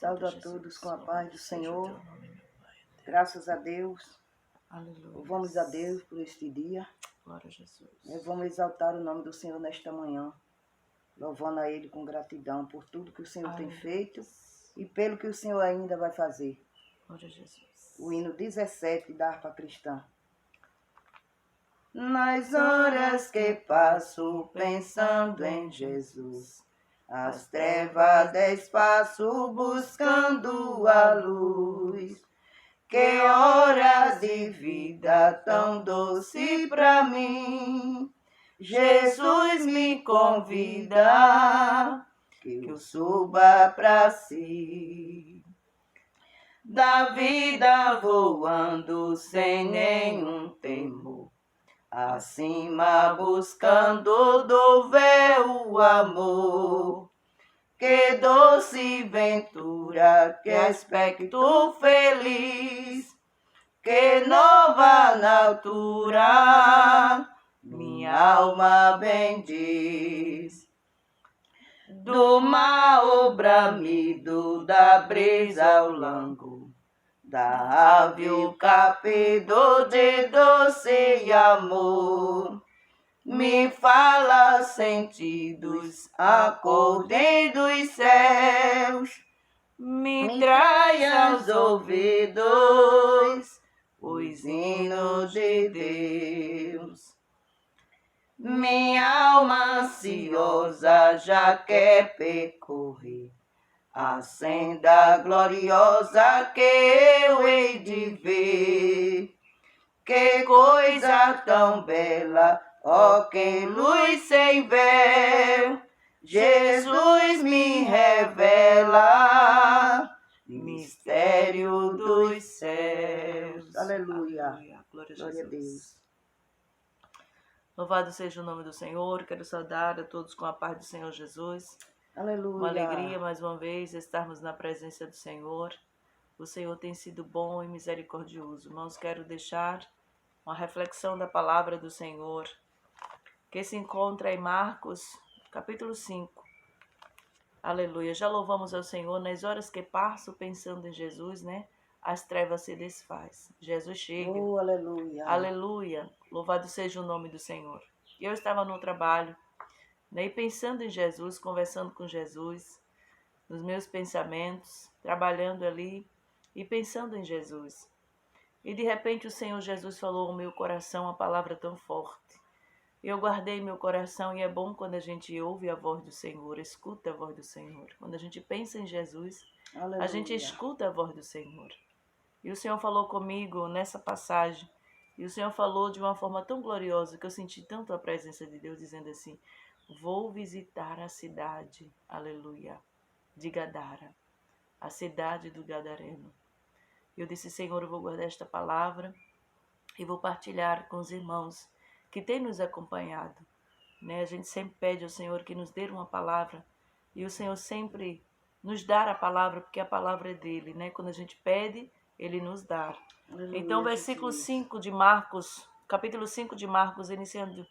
Saúdo a todos com a paz do Senhor. Graças a Deus. Aleluia. Louvamos a Deus por este dia. Glória a Jesus. Vamos exaltar o nome do Senhor nesta manhã, louvando a Ele com gratidão por tudo que o Senhor tem feito e pelo que o Senhor ainda vai fazer. Glória a Jesus. O hino 17 da harpa cristã. Nas horas que passo pensando em Jesus, as trevas despaço buscando a luz. Que horas de vida tão doce pra mim, Jesus me convida que eu suba pra si. Da vida voando sem nenhum temor, acima buscando do véu o amor. Que doce ventura, que aspecto feliz, que nova na altura, minha alma bendiz. Do mar o bramido, da brisa ao lango, da ave o capido de doce amor. Me fala sentidos, acordem dos céus, me trai aos ouvidos os hinos de Deus. Minha alma ansiosa já quer percorrer a senda gloriosa que eu hei de ver. Que coisa tão bela, ó, que luz sem véu, Jesus me revela, mistério dos céus. Aleluia. Glória a Glória a Deus. Jesus. Louvado seja o nome do Senhor. Quero saudar a todos com a paz do Senhor Jesus. Aleluia. Uma alegria, mais uma vez, estarmos na presença do Senhor. O Senhor tem sido bom e misericordioso. Irmãos, quero deixar uma reflexão da palavra do Senhor, que se encontra em Marcos, capítulo 5. Aleluia. Já louvamos ao Senhor. Nas horas que passo pensando em Jesus, né? As trevas se desfaz. Jesus chega. Oh, aleluia. Aleluia. Louvado seja o nome do Senhor. Eu estava no trabalho, né? E pensando em Jesus, conversando com Jesus, nos meus pensamentos, trabalhando ali e pensando em Jesus. E de repente o Senhor Jesus falou ao meu coração uma palavra tão forte. Eu guardei meu coração e é bom quando a gente ouve a voz do Senhor, escuta a voz do Senhor. Quando a gente pensa em Jesus, Aleluia. a gente escuta a voz do Senhor. E o Senhor falou comigo nessa passagem. E o Senhor falou de uma forma tão gloriosa que eu senti tanto a presença de Deus dizendo assim: vou visitar a cidade, aleluia, de Gadara, a cidade do Gadareno. Eu disse: Senhor, eu vou guardar esta palavra e vou partilhar com os irmãos que têm nos acompanhado. Né? A gente sempre pede ao Senhor que nos dê uma palavra e o Senhor sempre nos dá a palavra, porque a palavra é dele. Né? Quando a gente pede, ele nos dá. Aleluia, Então, versículo Jesus. 5 de Marcos, capítulo 5 de Marcos, iniciando.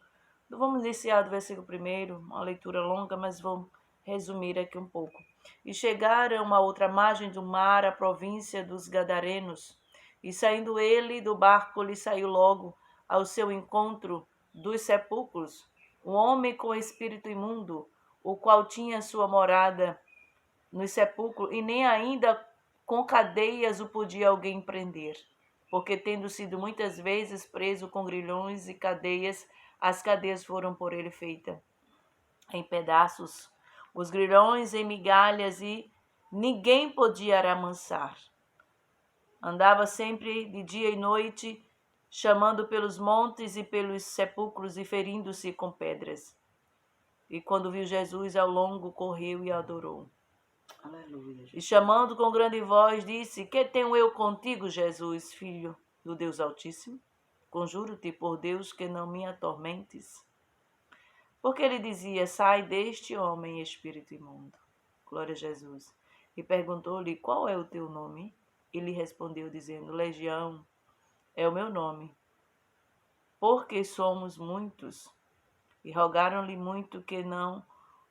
Vamos iniciar do versículo 1, uma leitura longa, mas vamos resumir aqui um pouco. E chegaram a outra margem do mar, a província dos Gadarenos, e saindo ele do barco, lhe saiu logo ao seu encontro dos sepulcros um homem com espírito imundo, o qual tinha sua morada nos sepulcros, e nem ainda com cadeias o podia alguém prender, porque tendo sido muitas vezes preso com grilhões e cadeias, as cadeias foram por ele feitas em pedaços, os grilhões em migalhas, e ninguém podia amansar. Andava sempre de dia e noite, chamando pelos montes e pelos sepulcros e ferindo-se com pedras. E quando viu Jesus ao longo, correu e adorou. Aleluia. E chamando com grande voz, disse: que tenho eu contigo, Jesus, filho do Deus Altíssimo? Conjuro-te por Deus que não me atormentes. Porque ele dizia: sai deste homem, espírito imundo. Glória a Jesus. E perguntou-lhe: qual é o teu nome? E lhe respondeu, dizendo: Legião é o meu nome, porque somos muitos. E rogaram-lhe muito que não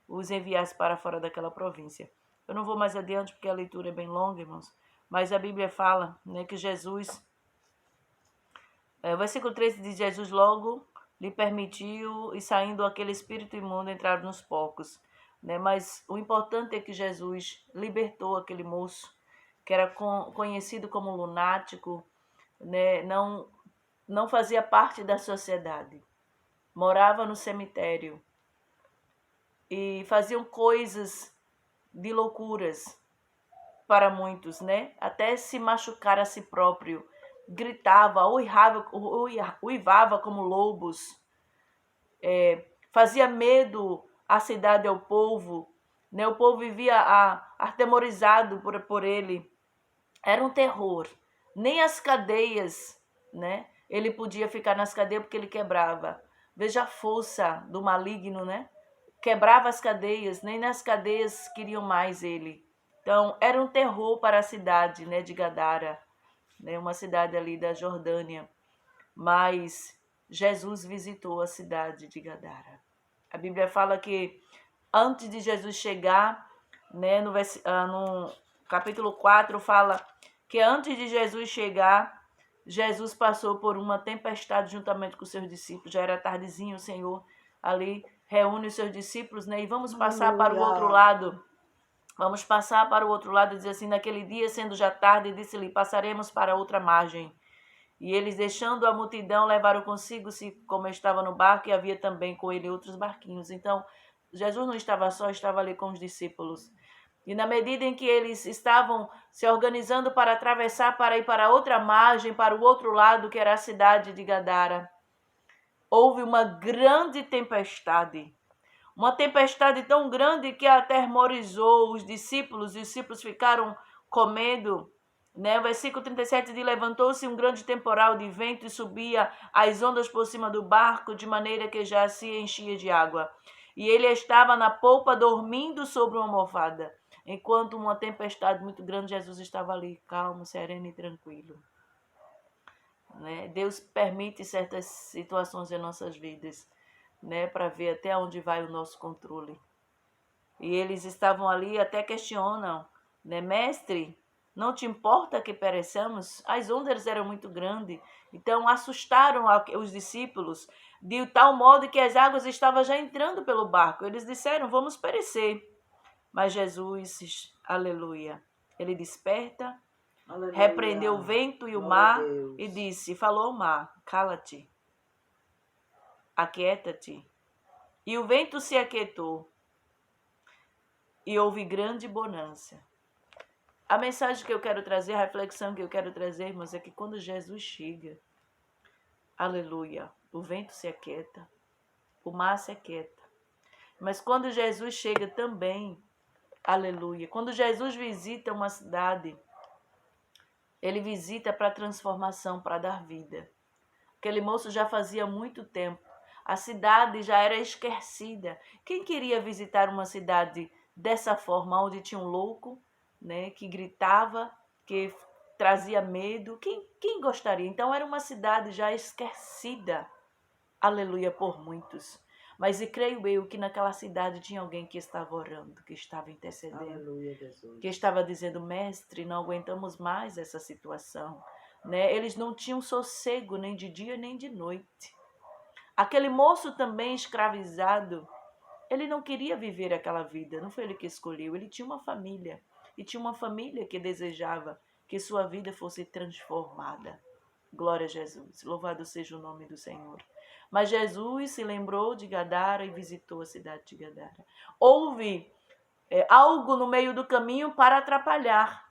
os enviasse para fora daquela província. Eu não vou mais adiante porque a leitura é bem longa, irmãos. Mas a Bíblia fala, né, que Jesus... o versículo 13 diz: Jesus logo lhe permitiu, e saindo aquele espírito imundo entrar nos porcos. Né? Mas o importante é que Jesus libertou aquele moço, que era conhecido como lunático, né? Não fazia parte da sociedade. Morava no cemitério. E faziam coisas de loucuras para muitos, né? Até se machucar a si próprio. Gritava, uivava como lobos, fazia medo à cidade e ao povo, né? O povo vivia atemorizado por ele. Era um terror. Nem as cadeias, né? Ele podia ficar nas cadeias porque ele quebrava. Veja a força do maligno, né? Quebrava as cadeias, nem nas cadeias queriam mais ele. Então, era um terror para a cidade, né, de Gadara, né, uma cidade ali da Jordânia. Mas Jesus visitou a cidade de Gadara. A Bíblia fala que antes de Jesus chegar, né, no capítulo 4 fala que antes de Jesus chegar, Jesus passou por uma tempestade juntamente com seus discípulos. Já era tardezinho, o Senhor ali reúne os seus discípulos, né, e vamos passar para o outro lado. Vamos passar para o outro lado, diz assim: naquele dia, sendo já tarde, disse-lhe: passaremos para outra margem. E eles, deixando a multidão, levaram consigo, como estava no barco, e havia também com ele outros barquinhos. Então, Jesus não estava só, estava ali com os discípulos. E na medida em que eles estavam se organizando para atravessar, para ir para outra margem, para o outro lado, que era a cidade de Gadara, houve uma grande tempestade. Uma tempestade tão grande que aterrorizou os discípulos ficaram com medo. Né? O versículo 37 diz: levantou-se um grande temporal de vento e subia as ondas por cima do barco, de maneira que já se enchia de água. E ele estava na polpa dormindo sobre uma almofada. Enquanto uma tempestade muito grande, Jesus estava ali, calmo, sereno e tranquilo. Né? Deus permite certas situações em nossas vidas, né, para ver até onde vai o nosso controle. E eles estavam ali, até questionam, né, mestre, não te importa que pereçamos? As ondas eram muito grandes, então assustaram os discípulos, de tal modo que as águas estavam já entrando pelo barco. Eles disseram: vamos perecer. Mas Jesus, aleluia, ele desperta, aleluia, repreendeu o vento e o mar e disse, falou ao mar: cala-te, aquieta-te. E o vento se aquietou e houve grande bonança. A mensagem que eu quero trazer, a reflexão que eu quero trazer, irmãos, é que quando Jesus chega, aleluia, o vento se aquieta, o mar se aquieta. Mas quando Jesus chega também, aleluia, quando Jesus visita uma cidade, ele visita para transformação, para dar vida. Aquele moço já fazia muito tempo. A cidade já era esquecida. Quem queria visitar uma cidade dessa forma, onde tinha um louco, né, que gritava, que trazia medo? Quem gostaria? Então era uma cidade já esquecida, aleluia, por muitos. Mas creio eu que naquela cidade tinha alguém que estava orando, que estava intercedendo, aleluia, Jesus, que estava dizendo: mestre, não aguentamos mais essa situação. Né? Eles não tinham sossego nem de dia nem de noite. Aquele moço também escravizado, ele não queria viver aquela vida, não foi ele que escolheu, ele tinha uma família, e tinha uma família que desejava que sua vida fosse transformada. Glória a Jesus, louvado seja o nome do Senhor. Mas Jesus se lembrou de Gadara e visitou a cidade de Gadara. Houve algo no meio do caminho para atrapalhar.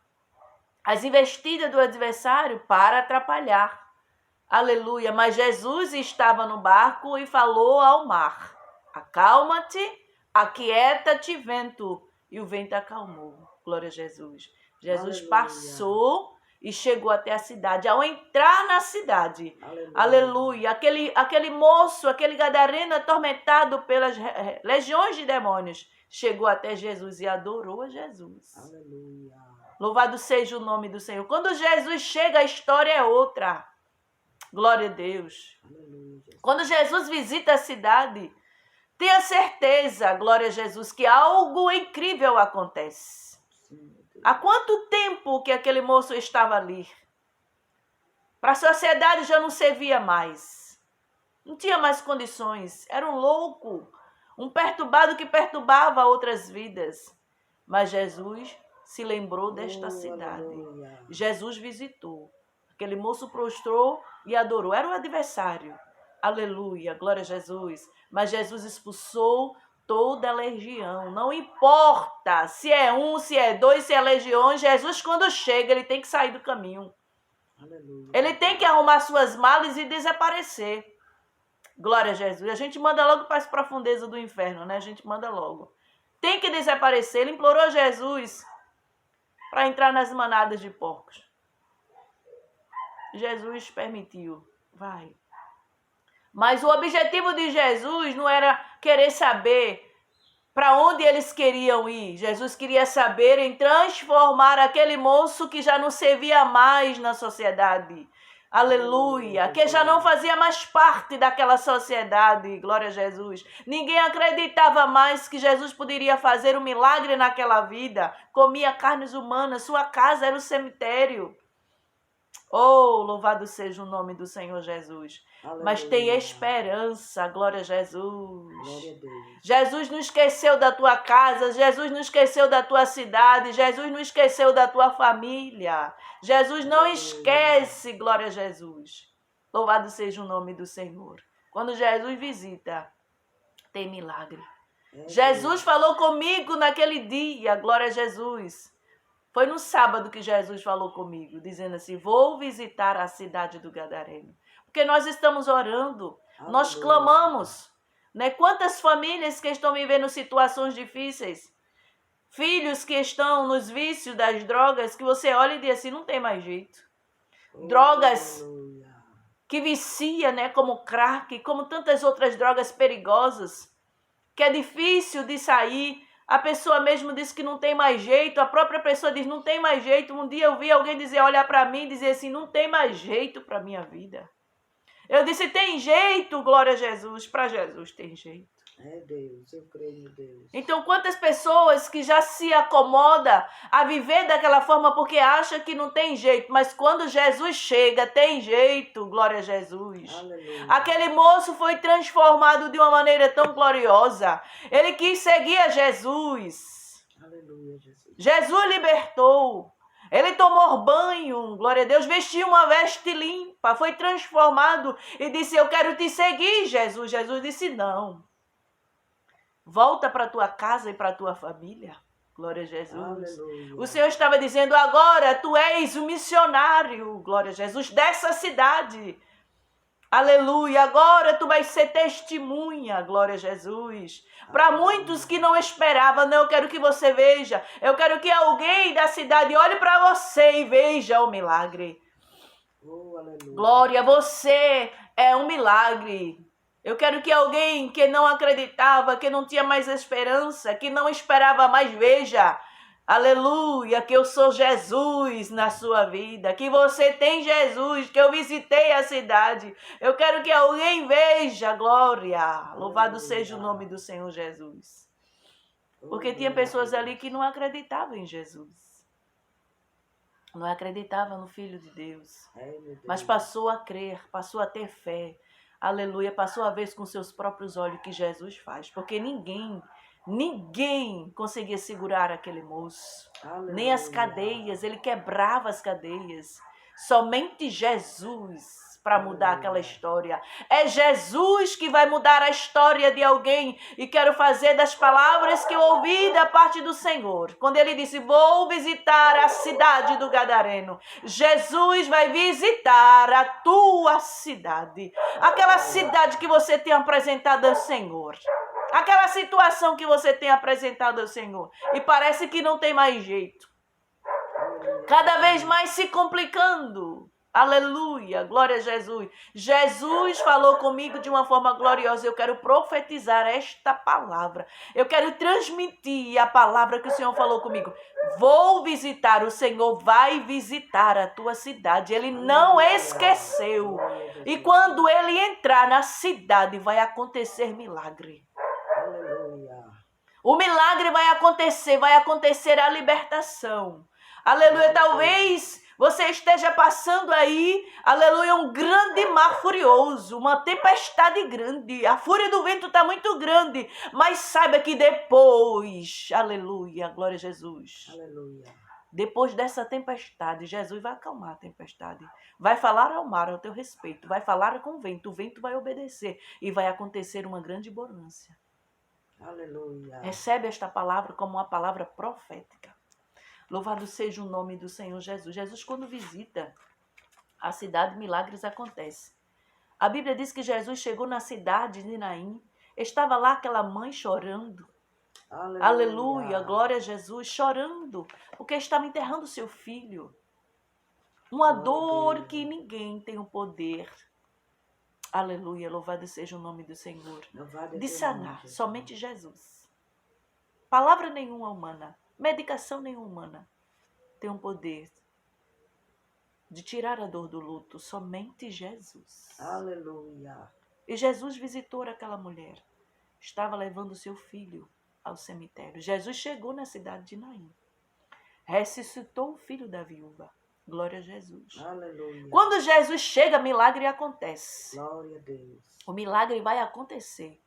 As investidas do adversário para atrapalhar. Aleluia. Mas Jesus estava no barco e falou ao mar: acalma-te, aquieta-te, vento. E o vento acalmou. Glória a Jesus. Jesus aleluia, passou e chegou até a cidade. Ao entrar na cidade, aleluia, aquele moço, aquele gadareno atormentado pelas legiões de demônios, chegou até Jesus e adorou a Jesus. Aleluia. Louvado seja o nome do Senhor. Quando Jesus chega, a história é outra. Glória a Deus. Aleluia. Quando Jesus visita a cidade, tenha certeza, glória a Jesus, que algo incrível acontece. Há quanto tempo que aquele moço estava ali? Para a sociedade já não servia mais. Não tinha mais condições. Era um louco, um perturbado que perturbava outras vidas. Mas Jesus se lembrou desta cidade. Aleluia. Jesus visitou. Aquele moço prostrou e adorou. Era o adversário. Aleluia, glória a Jesus. Mas Jesus expulsou toda a legião. Não importa se é um, se é dois, se é legiões. Jesus, quando chega, ele tem que sair do caminho. Aleluia. Ele tem que arrumar suas malas e desaparecer. Glória a Jesus. A gente manda logo para as profundezas do inferno, né? A gente manda logo. Tem que desaparecer. Ele implorou Jesus para entrar nas manadas de porcos. Jesus permitiu. Vai. Mas o objetivo de Jesus não era querer saber para onde eles queriam ir. Jesus queria saber em transformar aquele moço que já não servia mais na sociedade. Aleluia, que já não fazia mais parte daquela sociedade, glória a Jesus. Ninguém acreditava mais que Jesus poderia fazer um milagre naquela vida. Comia carnes humanas, sua casa era o cemitério. Oh, louvado seja o nome do Senhor Jesus. Aleluia. Mas tem esperança, glória a Jesus. Glória a Deus. Jesus não esqueceu da tua casa, Jesus não esqueceu da tua cidade, Jesus não esqueceu da tua família. Jesus não esquece, glória a Jesus. Louvado seja o nome do Senhor. Quando Jesus visita, tem milagre. Jesus falou comigo naquele dia, glória a Jesus. Foi no sábado que Jesus falou comigo, dizendo assim, vou visitar a cidade do Gadareno. Porque nós estamos orando, nós clamamos. Né? Quantas famílias que estão vivendo situações difíceis, filhos que estão nos vícios das drogas, que você olha e diz assim, não tem mais jeito. Drogas que vicia, né? Como crack, como tantas outras drogas perigosas, que é difícil de sair. A pessoa mesmo diz que não tem mais jeito, a própria pessoa diz, não tem mais jeito. Um dia eu vi alguém dizer, olhar para mim e dizer assim, não tem mais jeito para a minha vida. Eu disse, tem jeito, glória a Jesus, para Jesus tem jeito. É Deus, eu creio em Deus. Então, quantas pessoas que já se acomodam a viver daquela forma porque acham que não tem jeito, mas quando Jesus chega, tem jeito, glória a Jesus. Aleluia. Aquele moço foi transformado de uma maneira tão gloriosa. Ele quis seguir a Jesus. Aleluia, Jesus. Jesus libertou. Ele tomou banho, glória a Deus, vestiu uma veste limpa, foi transformado e disse, eu quero te seguir, Jesus. Jesus disse, não. Volta para a tua casa e para a tua família. Glória a Jesus. Aleluia. O Senhor estava dizendo, agora tu és o missionário, glória a Jesus, dessa cidade. Aleluia. Agora tu vais ser testemunha, glória a Jesus. Para muitos que não esperavam, não, eu quero que você veja. Eu quero que alguém da cidade olhe para você e veja o milagre. Oh, aleluia. Glória, você é um milagre. Eu quero que alguém que não acreditava, que não tinha mais esperança, que não esperava mais, veja. Aleluia, que eu sou Jesus na sua vida, que você tem Jesus, que eu visitei a cidade. Eu quero que alguém veja, glória. Louvado seja o nome do Senhor Jesus. Porque tinha pessoas ali que não acreditavam em Jesus. Não acreditavam no Filho de Deus. Mas passou a crer, passou a ter fé. Aleluia, passou a ver com seus próprios olhos o que Jesus faz. Porque ninguém conseguia segurar aquele moço. Aleluia. Nem as cadeias, ele quebrava as cadeias. Somente Jesus para mudar aquela história. É Jesus que vai mudar a história de alguém. E quero fazer das palavras que eu ouvi da parte do Senhor. Quando ele disse, vou visitar a cidade do Gadareno. Jesus vai visitar a tua cidade. Aquela cidade que você tem apresentado ao Senhor. Aquela situação que você tem apresentado ao Senhor. E parece que não tem mais jeito. Cada vez mais se complicando. Aleluia, glória a Jesus. Jesus falou comigo de uma forma gloriosa. Eu quero profetizar esta palavra. Eu quero transmitir a palavra que o Senhor falou comigo. Vou visitar, o Senhor vai visitar a tua cidade. Ele não esqueceu. E quando ele entrar na cidade, vai acontecer milagre. Aleluia. O milagre vai acontecer a libertação. Aleluia, talvez você esteja passando aí, aleluia, um grande mar furioso, uma tempestade grande. A fúria do vento está muito grande, mas saiba que depois, aleluia, glória a Jesus. Aleluia. Depois dessa tempestade, Jesus vai acalmar a tempestade. Vai falar ao mar ao teu respeito, vai falar com o vento vai obedecer e vai acontecer uma grande bonança. Aleluia. Recebe esta palavra como uma palavra profética. Louvado seja o nome do Senhor Jesus. Jesus, quando visita a cidade, milagres acontecem. A Bíblia diz que Jesus chegou na cidade de Naim. Estava lá aquela mãe chorando. Aleluia. Aleluia, glória a Jesus, chorando, porque estava enterrando seu filho. Uma dor que ninguém tem o poder. Aleluia, louvado seja o nome do Senhor. De sanar, somente Jesus. Palavra nenhuma humana. Medicação nenhuma humana tem o poder de tirar a dor do luto, somente Jesus. Aleluia. E Jesus visitou aquela mulher, estava levando seu filho ao cemitério. Jesus chegou na cidade de Naim, ressuscitou o filho da viúva. Glória a Jesus. Aleluia. Quando Jesus chega, milagre acontece. Glória a Deus. O milagre vai acontecer.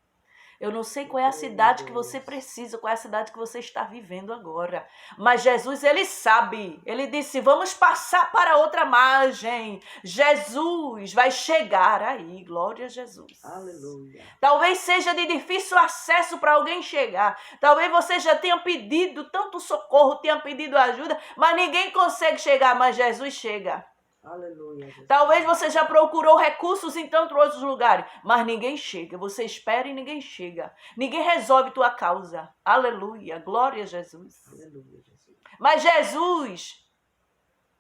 Eu não sei qual é a cidade que você precisa, qual é a cidade que você está vivendo agora. Mas Jesus, ele sabe. Ele disse, vamos passar para outra margem. Jesus vai chegar aí. Glória a Jesus. Aleluia. Talvez seja de difícil acesso para alguém chegar. Talvez você já tenha pedido tanto socorro, tenha pedido ajuda, mas ninguém consegue chegar, mas Jesus chega. Aleluia, Jesus. Talvez você já procurou recursos em tantos outros lugares, mas ninguém chega. Você espera e ninguém chega. Ninguém resolve tua causa. Aleluia, glória a Jesus. Aleluia, Jesus. Mas Jesus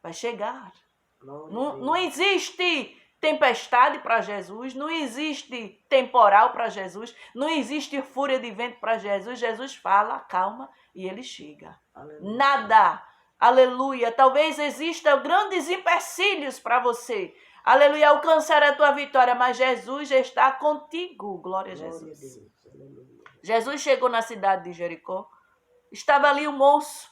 vai chegar. Não existe tempestade para Jesus, não existe temporal para Jesus, não existe fúria de vento para Jesus. Jesus fala, calma, e ele chega. Aleluia. Nada. Aleluia. Talvez existam grandes empecilhos para você. Aleluia. Alcançar a tua vitória. Mas Jesus está contigo. Glória a Jesus. Jesus chegou na cidade de Jericó. Estava ali um moço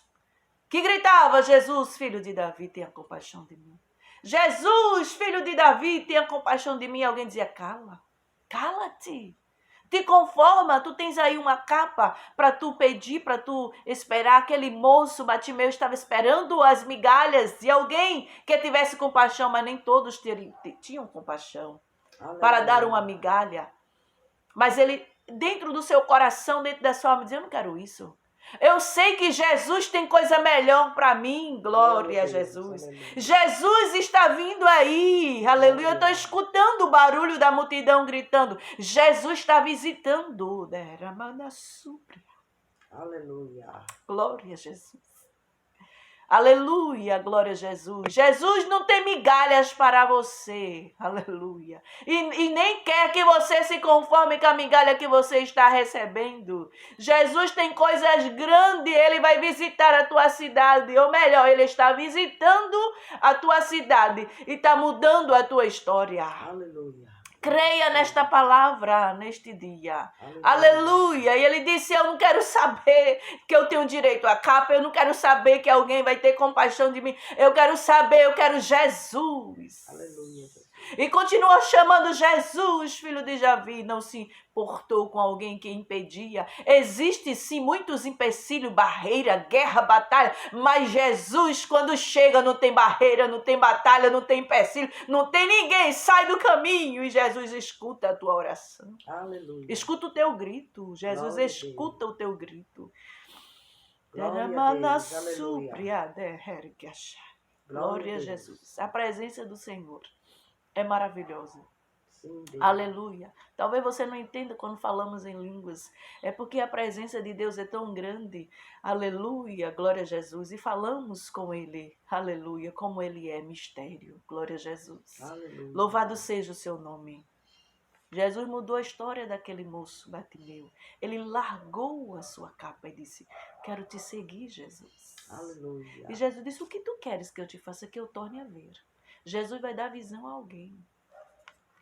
que gritava, Jesus, filho de Davi, tenha compaixão de mim. Jesus, filho de Davi, tenha compaixão de mim. Alguém dizia, cala-te. Te conforma, tu tens aí uma capa para tu pedir, para tu esperar. Aquele moço, Batimeu, estava esperando as migalhas de alguém que tivesse compaixão, mas nem todos tinham compaixão. Aleluia. Para dar uma migalha. Mas ele, dentro do seu coração, dentro da sua alma, dizia, eu não quero isso. Eu sei que Jesus tem coisa melhor para mim. Glória a Jesus. Aleluia. Jesus está vindo aí. Aleluia. Eu estou escutando o barulho da multidão gritando. Jesus está visitando. Aleluia. Glória a Jesus. Aleluia, glória a Jesus. Jesus não tem migalhas para você. Aleluia. E nem quer que você se conforme com a migalha que você está recebendo. Jesus tem coisas grandes. Ele vai visitar a tua cidade. Ou melhor, ele está visitando a tua cidade e está mudando a tua história. Aleluia. Creia nesta palavra, neste dia. Aleluia. E ele disse, eu não quero saber que eu tenho direito à capa. Eu não quero saber que alguém vai ter compaixão de mim. Eu quero saber, eu quero Jesus. Aleluia. E continuou chamando Jesus, filho de Davi. Não se portou com alguém que impedia. Existe sim muitos empecilhos, barreira, guerra, batalha. Mas Jesus, quando chega, não tem barreira, não tem batalha, não tem empecilho, não tem ninguém. Sai do caminho e Jesus escuta a tua oração. Aleluia. Escuta o teu grito. Jesus Glória escuta o teu grito. Glória a Deus. Glória a Jesus. A presença do Senhor é maravilhosa. Sim, Deus. Aleluia. Talvez você não entenda quando falamos em línguas. É porque a presença de Deus é tão grande. Aleluia. Glória a Jesus. E falamos com Ele. Aleluia. Como Ele é mistério. Glória a Jesus. Aleluia. Louvado seja o seu nome. Jesus mudou a história daquele moço Batimeu. Ele largou a sua capa e disse, quero te seguir, Jesus. Aleluia. E Jesus disse, o que tu queres que eu te faça, que eu torne a ver? Jesus vai dar visão a alguém.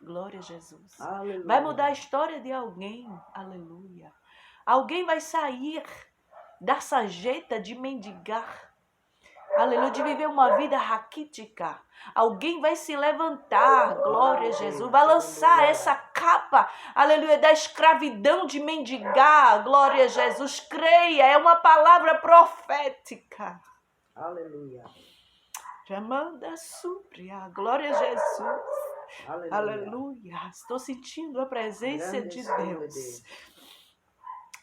Glória a Jesus. Aleluia. Vai mudar a história de alguém. Aleluia. Alguém vai sair da sarjeta de mendigar. Aleluia, de viver uma vida raquítica. Alguém vai se levantar, glória a Jesus, vai lançar essa capa, aleluia, da escravidão de mendigar, glória a Jesus. Creia, é uma palavra profética. Aleluia. Chamanda súpria, glória a Jesus. Aleluia. Aleluia. Estou sentindo a presença Grande de Espírito Deus.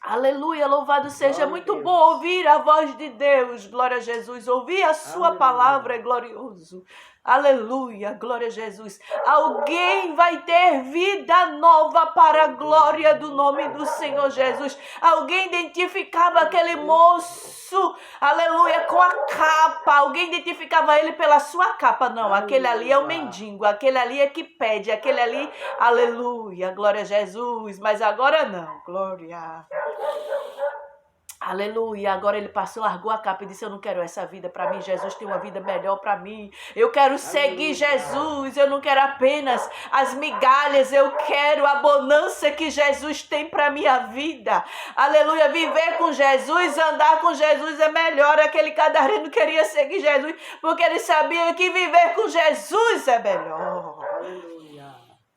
Aleluia, louvado seja. Glória a Muito Deus. bom ouvir a voz de Deus, glória a Jesus. Ouvir a sua Aleluia. palavra é glorioso. Aleluia, glória a Jesus. Alguém vai ter vida nova para a glória do nome do Senhor Jesus. Alguém identificava aquele moço, aleluia, com a capa. Alguém identificava ele pela sua capa. Não, aquele ali é o mendigo, aquele ali é que pede, aquele ali, aleluia, glória a Jesus. Mas agora não, glória. Aleluia, agora ele passou, largou a capa e disse, eu não quero essa vida para mim, Jesus tem uma vida melhor para mim, eu quero seguir Jesus, eu não quero apenas as migalhas, eu quero a bonança que Jesus tem para minha vida. Aleluia, viver com Jesus, andar com Jesus é melhor. Aquele gadareno queria seguir Jesus, porque ele sabia que viver com Jesus é melhor. Aleluia.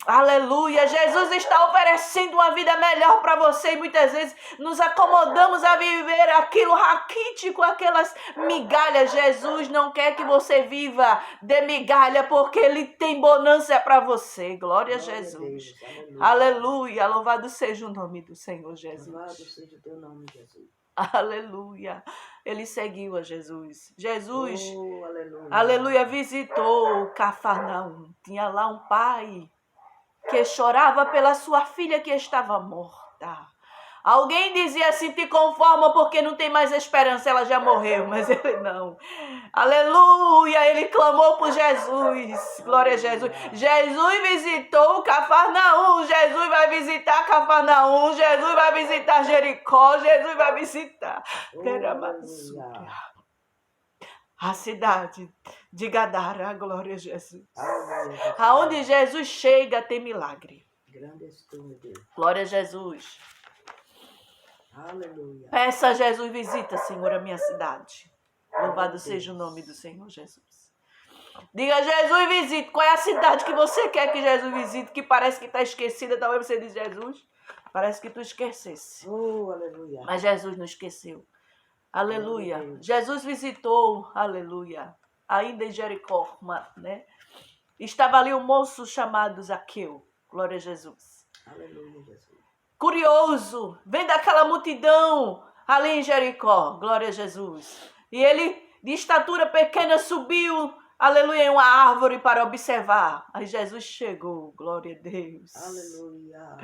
Aleluia, Jesus está oferecendo uma vida melhor para você e muitas vezes nos acomodamos a viver aquilo raquítico, aquelas migalhas. Jesus não quer que você viva de migalha porque Ele tem bonança para você. Glória a Jesus. Aleluia, louvado seja o nome do Senhor Jesus. Louvado seja o teu nome, Jesus. Aleluia, ele seguiu a Jesus. Jesus, aleluia. Aleluia, visitou Cafarnaum. Tinha lá um pai que chorava pela sua filha que estava morta. Alguém dizia assim, te conforma porque não tem mais esperança, ela já morreu, mas ele não. Aleluia, ele clamou por Jesus, glória a Jesus. Jesus visitou Cafarnaum, Jesus vai visitar Cafarnaum, Jesus vai visitar Jericó, Jesus vai visitar a cidade de Gadara, glória a Jesus. Aleluia. Aonde Jesus chega tem milagre. Grande és tu, meu Deus. Glória a Jesus. Aleluia. Peça a Jesus, visita, Senhor, a minha cidade. Louvado seja o nome do Senhor Jesus. Diga, Jesus, visite. Qual é a cidade que você quer que Jesus visite? Que parece que está esquecida. Talvez você diz, Jesus, parece que tu esquecesse. Aleluia. Mas Jesus não esqueceu. Aleluia. Jesus visitou, aleluia, ainda em Jericó, né? Estava ali um moço chamado Zaqueu. Glória a Jesus. Aleluia, Jesus. Curioso, vem daquela multidão ali em Jericó. Glória a Jesus. E ele, de estatura pequena, subiu, aleluia, em uma árvore para observar. Aí Jesus chegou. Glória a Deus. Aleluia.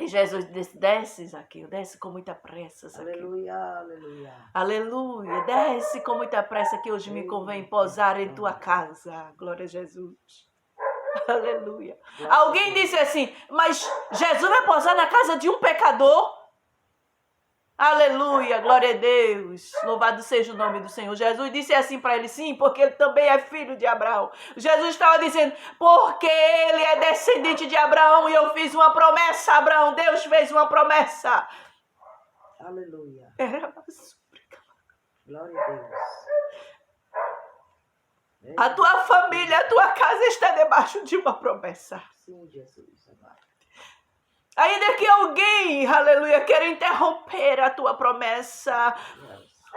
E Jesus desce, Zaqueu, desce com muita pressa, Zaqueu. Aleluia, aleluia. Aleluia, desce com muita pressa que hoje me convém posar em tua casa. Glória a Jesus. Aleluia. Alguém disse assim, mas Jesus vai posar na casa de um pecador? Aleluia, glória a Deus. Louvado seja o nome do Senhor. Jesus disse assim para ele, sim, porque ele também é filho de Abraão. Jesus estava dizendo, porque ele é descendente de Abraão e eu fiz uma promessa a Abraão. Deus fez uma promessa. Aleluia. Glória a Deus. A tua família, a tua casa está debaixo de uma promessa. Sim, Jesus, amado. Ainda que alguém, aleluia, queira interromper a tua promessa,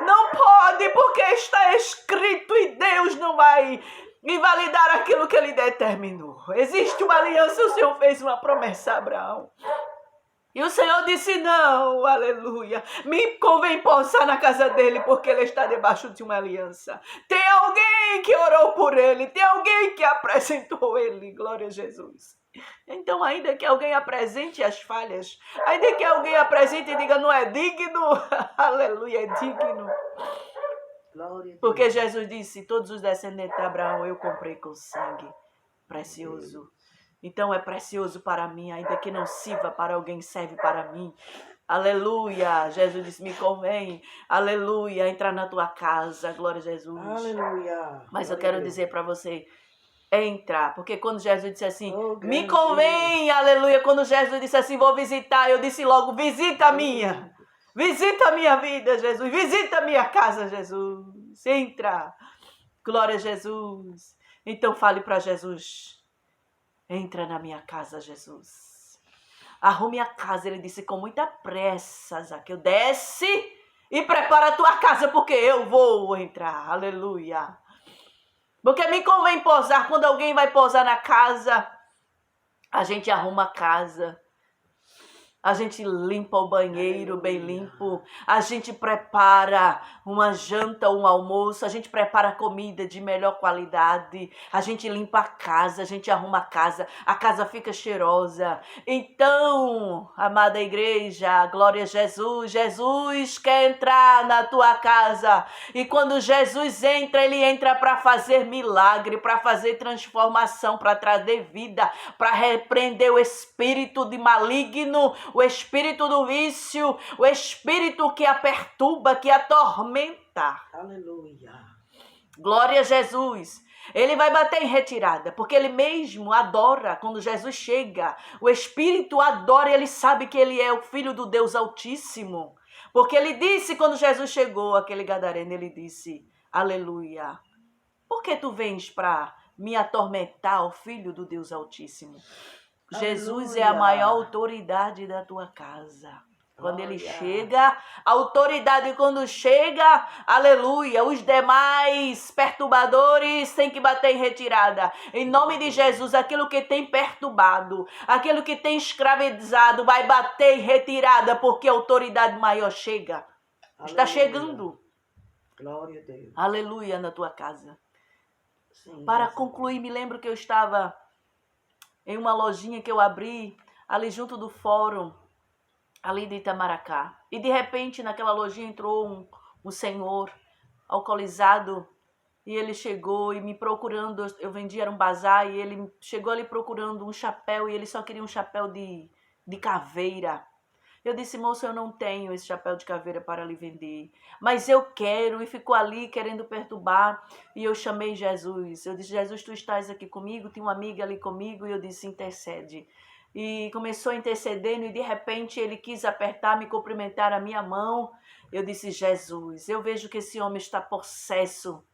não pode, porque está escrito e Deus não vai invalidar aquilo que ele determinou. Existe uma aliança, o Senhor fez uma promessa a Abraão. E o Senhor disse, não, aleluia, me convém posar na casa dele, porque ele está debaixo de uma aliança. Tem alguém que orou por ele, tem alguém que apresentou ele, glória a Jesus. Então, ainda que alguém apresente as falhas, ainda que alguém apresente e diga, não é digno, aleluia, é digno. Porque Jesus disse, todos os descendentes de Abraão eu comprei com sangue precioso. Então é precioso para mim, ainda que não sirva para alguém, serve para mim. Aleluia, Jesus disse, me convém, aleluia, entrar na tua casa, glória a Jesus. Aleluia. Mas eu quero dizer para você, entra. Porque quando Jesus disse assim, Oh, me grande convém, aleluia. Quando Jesus disse assim, vou visitar, eu disse logo, visita a minha. Visita a minha vida, Jesus. Visita a minha casa, Jesus. Entra. Glória a Jesus. Então fale para Jesus. Entra na minha casa, Jesus. Arrume a casa, ele disse com muita pressa, Zaqueu. Desce e prepara a tua casa, porque eu vou entrar. Aleluia. Porque me convém posar. Quando alguém vai posar na casa, a gente arruma a casa. A gente limpa o banheiro bem limpo, a gente prepara uma janta, um almoço, a gente prepara comida de melhor qualidade, a gente limpa a casa, a gente arruma a casa fica cheirosa. Então, amada igreja, glória a Jesus, Jesus quer entrar na tua casa e quando Jesus entra, ele entra para fazer milagre, para fazer transformação, para trazer vida, para repreender o espírito de maligno, o espírito do vício, o espírito que a perturba, que a atormenta. Aleluia. Glória a Jesus. Ele vai bater em retirada, porque ele mesmo adora quando Jesus chega. O espírito adora e ele sabe que ele é o Filho do Deus Altíssimo. Porque ele disse quando Jesus chegou, aquele gadareno, ele disse, aleluia, por que tu vens para me atormentar, o Filho do Deus Altíssimo? Jesus é a maior autoridade da tua casa. Quando ele chega, a autoridade quando chega, aleluia, os demais perturbadores têm que bater em retirada. Em nome de Jesus, aquilo que tem perturbado, aquilo que tem escravizado, vai bater em retirada, porque a autoridade maior chega. Está chegando. Glória a Deus. Aleluia na tua casa. Sim, Para concluir, me lembro que eu estava em uma lojinha que eu abri ali junto do fórum, ali de Itamaracá. E de repente naquela lojinha entrou um senhor alcoolizado e ele chegou e me procurando, eu vendia, era um bazar, e ele chegou ali procurando um chapéu e ele só queria um chapéu de caveira. Eu disse, moço, eu não tenho esse chapéu de caveira para lhe vender, mas eu quero, e ficou ali querendo perturbar, e eu chamei Jesus. Eu disse, Jesus, tu estás aqui comigo? Tem uma amiga ali comigo, e eu disse, intercede. E começou intercedendo, e de repente ele quis apertar, me cumprimentar a minha mão. Eu disse, Jesus, eu vejo que esse homem está possesso,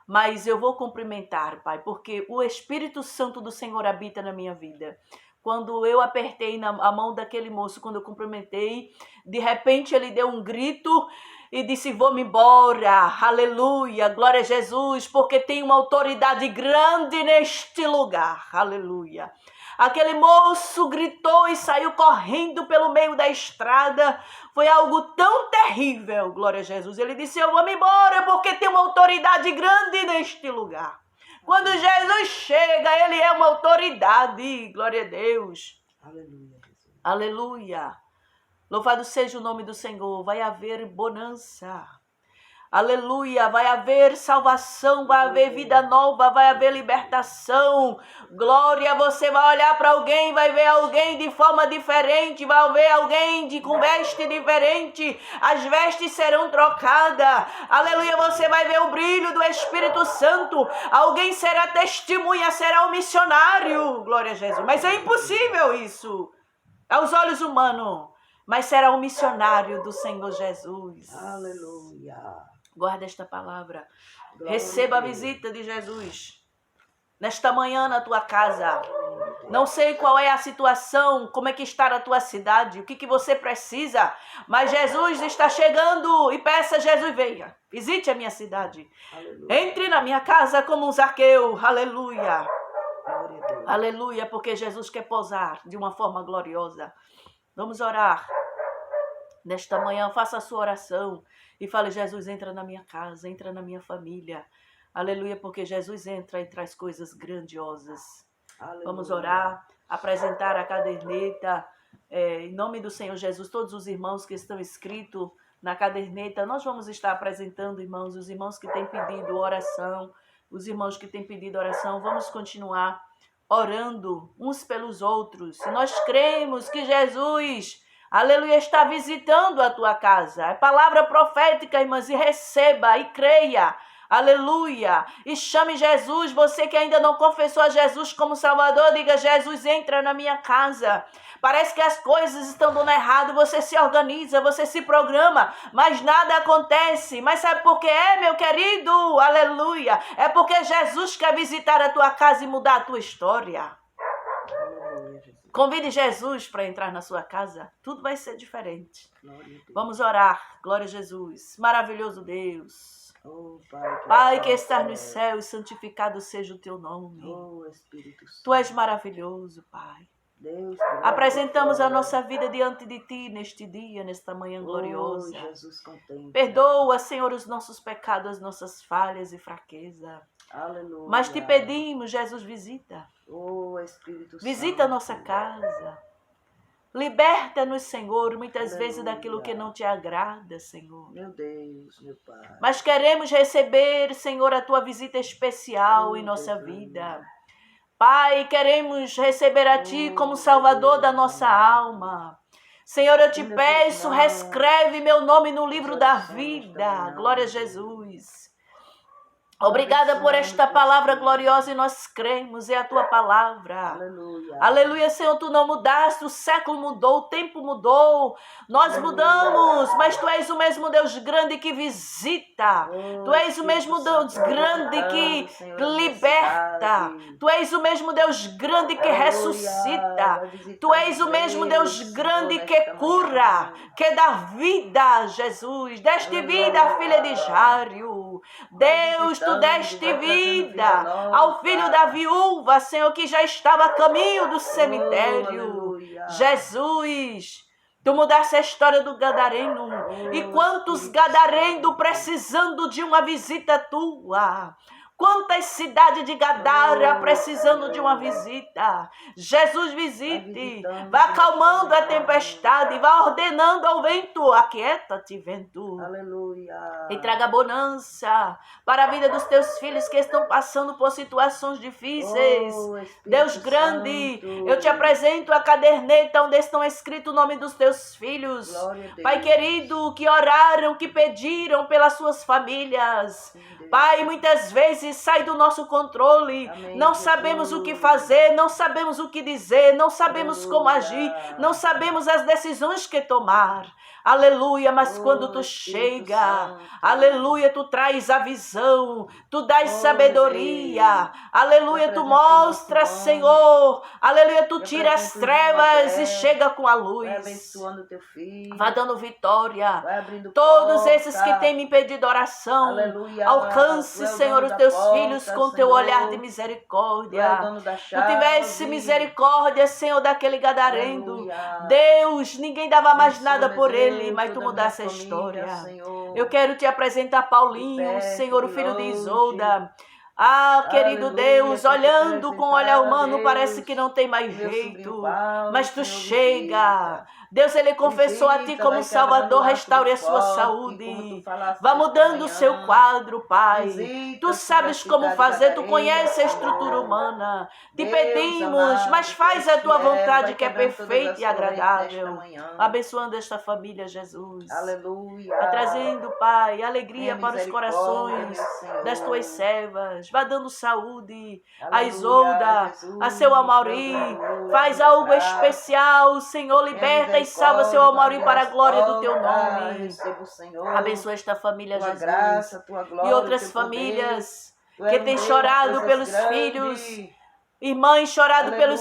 mas eu vou cumprimentar, Pai, porque o Espírito Santo do Senhor habita na minha vida. Quando eu apertei a mão daquele moço, quando eu cumprimentei, de repente ele deu um grito e disse, vou-me embora, aleluia, glória a Jesus, porque tem uma autoridade grande neste lugar, aleluia. Aquele moço gritou e saiu correndo pelo meio da estrada, foi algo tão terrível, glória a Jesus. Ele disse, eu vou-me embora porque tem uma autoridade grande neste lugar. Quando Jesus chega, ele é uma autoridade. Glória a Deus. Aleluia, Jesus. Aleluia. Louvado seja o nome do Senhor. Vai haver bonança. Aleluia. Vai haver salvação, vai haver vida nova, vai haver libertação. Glória, você vai olhar para alguém, vai ver alguém de forma diferente, vai ver alguém com veste diferente. As vestes serão trocadas. Aleluia, você vai ver o brilho do Espírito Santo. Alguém será testemunha, será um missionário. Glória a Jesus. Mas é impossível isso aos olhos humanos. Mas será um missionário do Senhor Jesus. Aleluia. Guarda esta palavra. Receba a visita de Jesus nesta manhã na tua casa. Não sei qual é a situação, como é que está na tua cidade, o que você precisa, mas Jesus está chegando e peça a Jesus, venha, visite a minha cidade. Aleluia. Entre na minha casa como um Zaqueu. Aleluia. Aleluia, porque Jesus quer pousar de uma forma gloriosa. Vamos orar. Nesta manhã, faça a sua oração e fale, Jesus, entra na minha casa, entra na minha família. Aleluia, porque Jesus entra e traz coisas grandiosas. Aleluia. Vamos orar, apresentar a caderneta, em nome do Senhor Jesus, todos os irmãos que estão inscritos na caderneta, nós vamos estar apresentando, irmãos, os irmãos que têm pedido oração, os irmãos que têm pedido oração, vamos continuar orando uns pelos outros. Se nós cremos que Jesus, aleluia, está visitando a tua casa, é palavra profética, irmãs, e receba e creia. Aleluia. E chame Jesus. Você que ainda não confessou a Jesus como Salvador, diga: Jesus, entra na minha casa. Parece que as coisas estão dando errado. Você se organiza, você se programa, mas nada acontece. Mas sabe por que meu querido? Aleluia. É porque Jesus quer visitar a tua casa e mudar a tua história. Convide Jesus para entrar na sua casa. Tudo vai ser diferente. Vamos orar. Glória a Jesus. Maravilhoso Deus. Pai que estás nos céus, santificado seja o teu nome. Tu és maravilhoso, Pai. Apresentamos a nossa vida diante de Ti neste dia, nesta manhã gloriosa. Perdoa, Senhor, os nossos pecados, as nossas falhas e fraqueza. Aleluia. Mas te pedimos, Jesus, visita. Espírito Visita Santo. a nossa casa. Liberta-nos, Senhor, muitas vezes Aleluia. daquilo que não te agrada, Senhor. Meu Deus, meu Pai. Mas queremos receber, Senhor, a tua visita especial em nossa vida. Pai, queremos receber a Ti como Salvador da nossa alma. Senhor, eu te peço, reescreve meu nome no livro da vida. Glória a Jesus. Obrigada por esta palavra gloriosa e nós cremos, é a tua palavra. Aleluia. Aleluia, Senhor, tu não mudaste, o século mudou, o tempo mudou, nós mudamos, mas tu és o mesmo Deus grande que visita, tu és o mesmo Deus grande que liberta, tu és o mesmo Deus grande que ressuscita, tu és o mesmo Deus grande que cura, que dá vida, Jesus, deste vida à filha de Jário. Deus, tu deste vida ao filho da viúva, Senhor, que já estava a caminho do cemitério. Jesus, tu mudaste a história do gadareno. E quantos gadarenos precisando de uma visita tua? Quantas cidades de Gadara precisando de uma visita. Jesus, visite. Vá acalmando a tempestade. Vá ordenando ao vento. Aquieta-te, vento. Aleluia. E traga bonança para a vida dos teus filhos que estão passando por situações difíceis. Deus grande, eu te apresento a caderneta onde estão escritos o nome dos teus filhos. Pai querido, que oraram, que pediram pelas suas famílias. Pai, muitas vezes sai do nosso controle. Amém, não sabemos o que fazer, não sabemos o que dizer, não sabemos como agir, não sabemos as decisões que tomar. Aleluia, mas quando tu chega, aleluia, tu traz a visão, tu dás sabedoria, aleluia, tu mostras, Senhor, aleluia, tu tira as trevas e chega com a luz. Vai abençoando teu filho. Vai dando vitória. Vai abrindo Todos porta. esses que têm me pedido oração, Aleluia. alcance, Tu é o Senhor, dono os da teus porta, filhos com teu Senhor. olhar de Tu misericórdia. é o dono da Tu chave. tivesse misericórdia, Senhor, daquele gadareno. Aleluia. Deus, ninguém dava mais Abençoa, nada meu por Deus, ele, mas tu toda a mudasse a minha família, história. Senhor. Eu quero te apresentar Paulinho, De perto, Senhor, o de filho de longe. Isolda. Ah, querido Aleluia, Deus, quero te olhando com o olhar apresentar, humano, Deus, parece que não tem mais meu jeito. sobrinho Paulo, Mas tu Senhor, chega. visita. Deus, ele confessou a ti Visita, como vai Salvador, quebrando o restaure a laço sua de forte, saúde. como tu falaste Vá esta mudando o manhã. seu quadro, Pai. Visita, Tu Senhor, sabes a como cidade fazer, tu gadarena, conheces a Senhor. estrutura humana. Te Deus pedimos, amado, mas tu faz és a tua fiel, vontade vai que é quebrando todas perfeita as e correntes nesta agradável. manhã. Abençoando esta família, Jesus. Aleluia. Vá trazendo, Pai, alegria Tenha para os misericórdia, corações meu Senhor. das tuas servas. Vá dando saúde a Aleluia, Isolda, Jesus, a seu Amauri. aleluia, Faz algo graça. especial, Senhor. Liberta e salva seu Amauri para a glória do teu nome. Receba o Senhor. Abençoa esta família, Tua Jesus. graça, tua glória, E outras teu poder. famílias Tu és que um têm Deus de chorado coisas pelos grandes. filhos. Irmãs chorado Aleluia. pelos